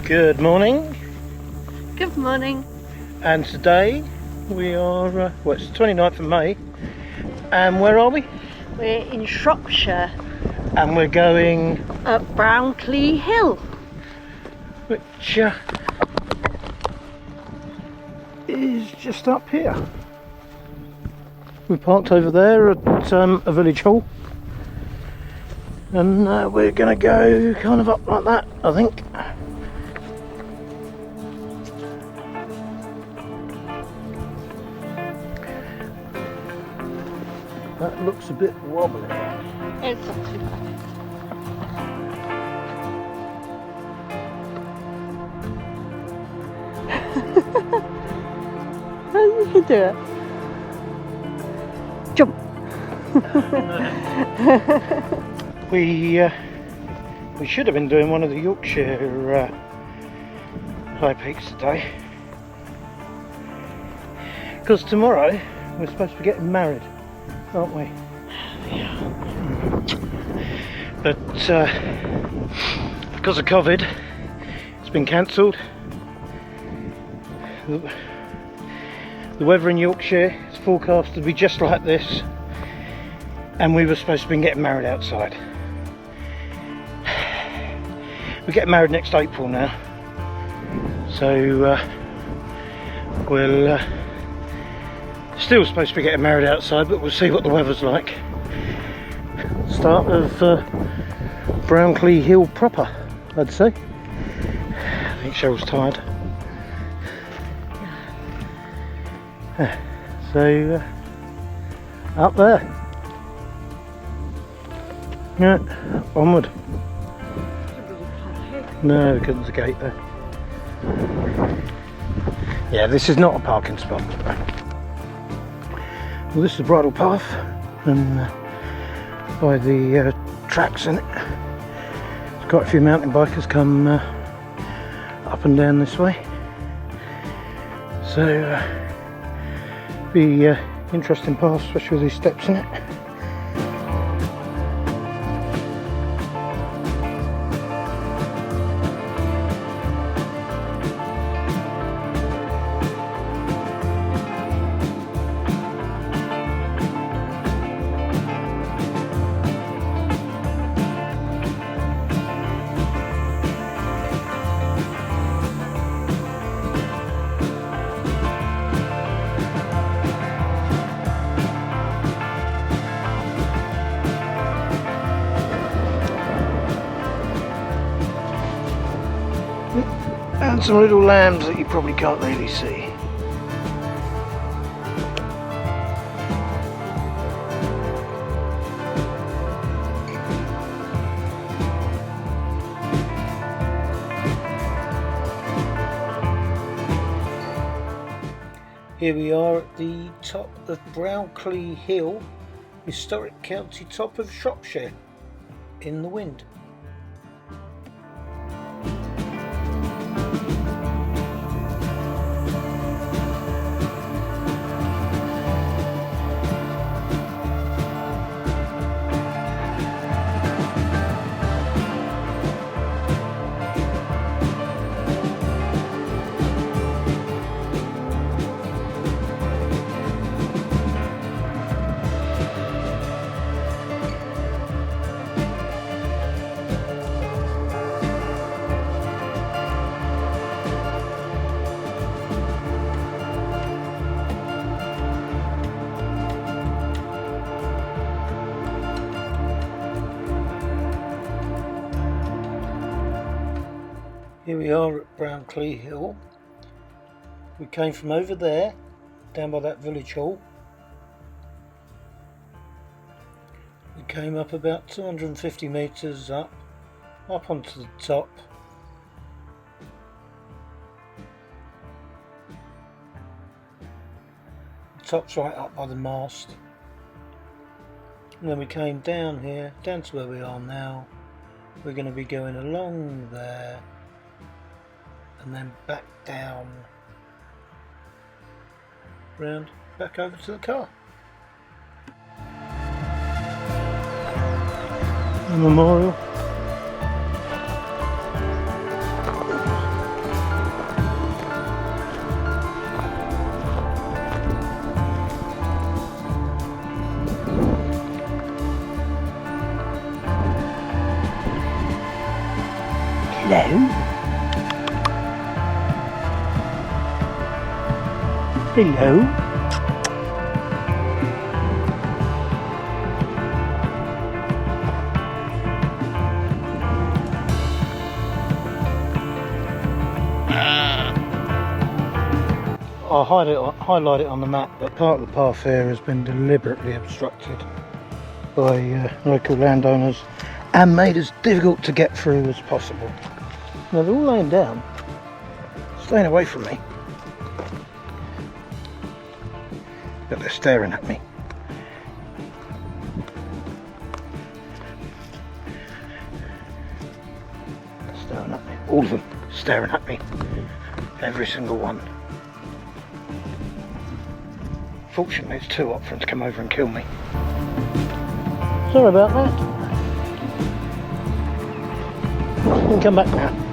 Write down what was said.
Good morning. Good morning. And today we are, well, it's the 29th of May, and where are we? We're in Shropshire. And we're going up Clee Hill, which is just up here. We parked over there at a village hall, and we're going to go kind of up like that, I think. That looks a bit wobbly. it's not too bad. You can do it. Jump. We should have been doing one of the Yorkshire high peaks today, because tomorrow we're supposed to be getting married, aren't we? But because of COVID, it's been cancelled. The weather in Yorkshire is forecast to be just like this, and we were supposed to be getting married outside. We're getting married next April now, so we'll still supposed to be getting married outside, but we'll see what the weather's like. Start of Clee Hill proper, I'd say. I think Cheryl's tired. So up there. Yeah, onward. No, because there's a gate there. Yeah, this is not a parking spot. Well, this is the bridle path, and by the tracks in it. There's quite a few mountain bikers come up and down this way. So be interesting path, especially with these steps in it. And some little lambs that you probably can't really see. Here we are at the top of Clee Hill, historic county top of Shropshire, in the wind. Here we are at Clee Hill. We came from over there, down by that village hall. We came up about 250 metres up onto the top. The top's right up by the mast. And then we came down here, down to where we are now. We're going to be going along there, and then back down, round, back over to the car. The memorial. Hello. Hello. I'll highlight it on the map, but part of the path here has been deliberately obstructed by local landowners and made as difficult to get through as possible. Now they're all laying down, staying away from me, but they're staring at me. They're staring at me, all of them staring at me, every single one. Fortunately, it's too hot for them to come over and kill me. Sorry about that. You can come back now.